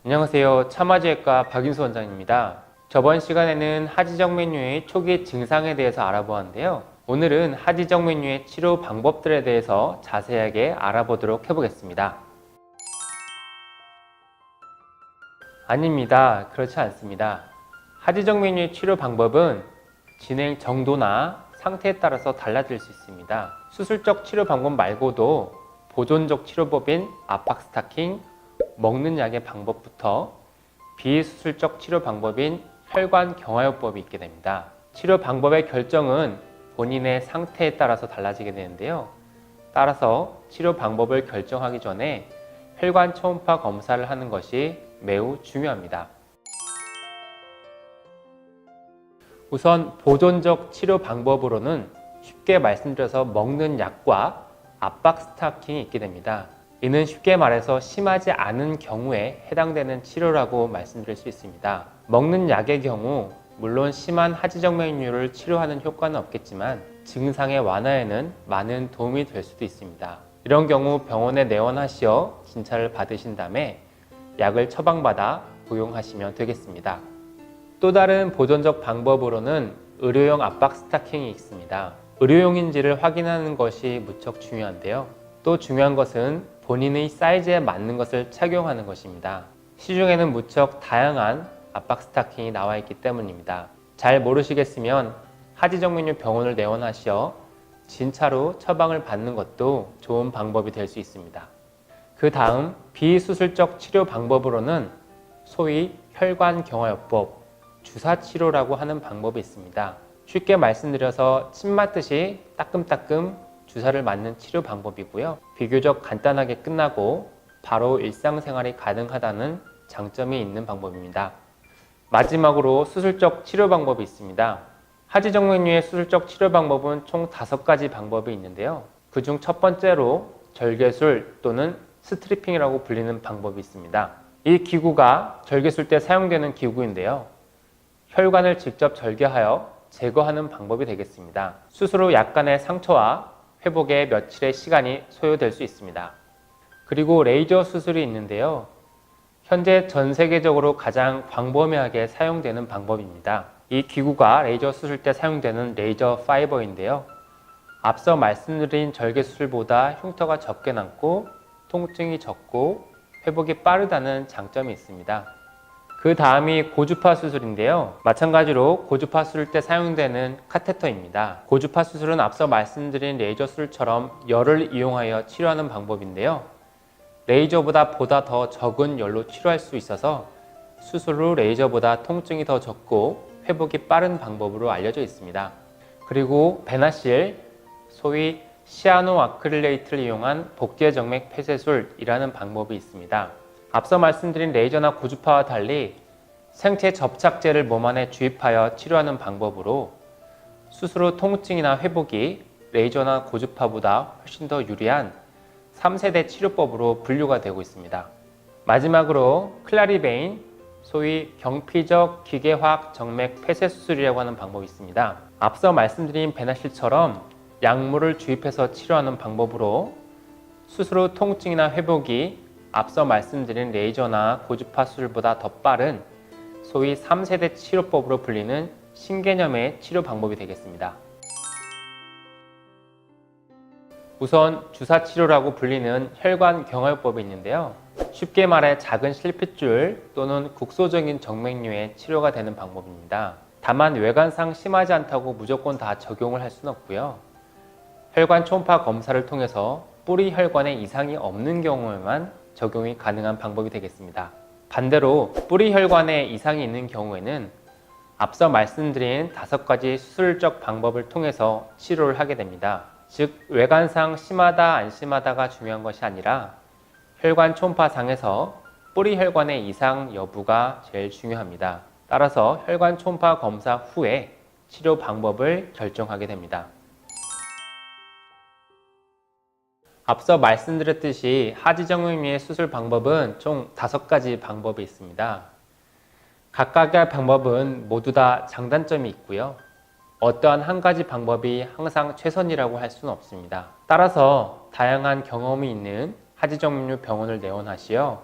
안녕하세요. 참아지외과 박윤수 원장입니다. 저번 시간에는 하지정맥류의 초기 증상에 대해서 알아보았는데요. 오늘은 하지정맥류의 치료 방법들에 대해서 자세하게 알아보도록 해보겠습니다. 아닙니다. 그렇지 않습니다. 하지정맥류의 치료 방법은 진행 정도나 상태에 따라서 달라질 수 있습니다. 수술적 치료 방법 말고도 보존적 치료법인 압박 스타킹, 먹는 약의 방법부터 비수술적 치료 방법인 혈관 경화요법이 있게 됩니다. 치료 방법의 결정은 본인의 상태에 따라서 달라지게 되는데요. 따라서 치료 방법을 결정하기 전에 혈관 초음파 검사를 하는 것이 매우 중요합니다. 우선 보존적 치료 방법으로는 쉽게 말씀드려서 먹는 약과 압박 스타킹이 있게 됩니다. 이는 쉽게 말해서 심하지 않은 경우에 해당되는 치료라고 말씀드릴 수 있습니다. 먹는 약의 경우 물론 심한 하지정맥류를 치료하는 효과는 없겠지만 증상의 완화에는 많은 도움이 될 수도 있습니다. 이런 경우 병원에 내원하시어 진찰을 받으신 다음에 약을 처방받아 복용하시면 되겠습니다. 또 다른 보존적 방법으로는 의료용 압박 스타킹이 있습니다. 의료용인지를 확인하는 것이 무척 중요한데요. 또 중요한 것은 본인의 사이즈에 맞는 것을 착용하는 것입니다. 시중에는 무척 다양한 압박 스타킹이 나와 있기 때문입니다. 잘 모르시겠으면 하지정맥류 병원을 내원하시어 진찰 처방을 받는 것도 좋은 방법이 될 수 있습니다. 그 다음 비수술적 치료 방법으로는 소위 혈관 경화요법, 주사치료라고 하는 방법이 있습니다. 쉽게 말씀드려서 침 맞듯이 따끔따끔 주사를 맞는 치료 방법이고요. 비교적 간단하게 끝나고 바로 일상생활이 가능하다는 장점이 있는 방법입니다. 마지막으로 수술적 치료 방법이 있습니다. 하지정맥류의 수술적 치료 방법은 총 5가지 방법이 있는데요. 그중 첫 번째로 절개술 또는 스트리핑이라고 불리는 방법이 있습니다. 이 기구가 절개술 때 사용되는 기구인데요. 혈관을 직접 절개하여 제거하는 방법이 되겠습니다. 수술 후 약간의 상처와 회복에 며칠의 시간이 소요될 수 있습니다. 그리고 레이저 수술이 있는데요. 현재 전 세계적으로 가장 광범위하게 사용되는 방법입니다. 이 기구가 레이저 수술 때 사용되는 레이저 파이버인데요. 앞서 말씀드린 절개 수술보다 흉터가 적게 남고 통증이 적고 회복이 빠르다는 장점이 있습니다. 그 다음이 고주파 수술인데요. 마찬가지로 고주파 수술 때 사용되는 카테터입니다. 고주파 수술은 앞서 말씀드린 레이저 수술처럼 열을 이용하여 치료하는 방법인데요. 레이저보다 더 적은 열로 치료할 수 있어서 수술 후 레이저보다 통증이 더 적고 회복이 빠른 방법으로 알려져 있습니다. 그리고 베나실, 소위 시아노 아크릴레이트를 이용한 복제정맥 폐쇄술이라는 방법이 있습니다. 앞서 말씀드린 레이저나 고주파와 달리 생체 접착제를 몸 안에 주입하여 치료하는 방법으로 수술 후 통증이나 회복이 레이저나 고주파보다 훨씬 더 유리한 3세대 치료법으로 분류가 되고 있습니다. 마지막으로 클라리베인, 소위 경피적 기계화학 정맥 폐쇄 수술이라고 하는 방법이 있습니다. 앞서 말씀드린 베나실처럼 약물을 주입해서 치료하는 방법으로 수술 후 통증이나 회복이 앞서 말씀드린 레이저나 고주파 수술보다 더 빠른 소위 3세대 치료법으로 불리는 신개념의 치료 방법이 되겠습니다. 우선 주사치료라고 불리는 혈관 경화요법이 있는데요. 쉽게 말해 작은 실핏줄 또는 국소적인 정맥류의 치료가 되는 방법입니다. 다만 외관상 심하지 않다고 무조건 다 적용을 할 수는 없고요. 혈관 초음파 검사를 통해서 뿌리 혈관에 이상이 없는 경우에만 적용이 가능한 방법이 되겠습니다. 반대로 뿌리 혈관에 이상이 있는 경우에는 앞서 말씀드린 5가지 수술적 방법을 통해서 치료를 하게 됩니다. 즉 외관상 심하다 안 심하다가 중요한 것이 아니라 혈관 초음파상에서 뿌리 혈관의 이상 여부가 제일 중요합니다. 따라서 혈관 초음파 검사 후에 치료 방법을 결정하게 됩니다. 앞서 말씀드렸듯이 하지정맥류의 수술 방법은 총 5가지 방법이 있습니다. 각각의 방법은 모두 다 장단점이 있고요. 어떠한 한 가지 방법이 항상 최선이라고 할 수는 없습니다. 따라서 다양한 경험이 있는 하지정맥류 병원을 내원하시어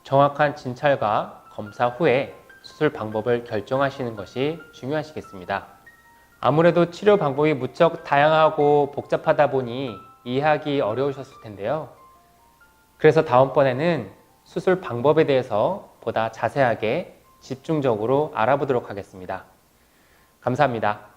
정확한 진찰과 검사 후에 수술 방법을 결정하시는 것이 중요하시겠습니다. 아무래도 치료 방법이 무척 다양하고 복잡하다 보니 이해하기 어려우셨을 텐데요. 그래서 다음번에는 수술 방법에 대해서 보다 자세하게 집중적으로 알아보도록 하겠습니다. 감사합니다.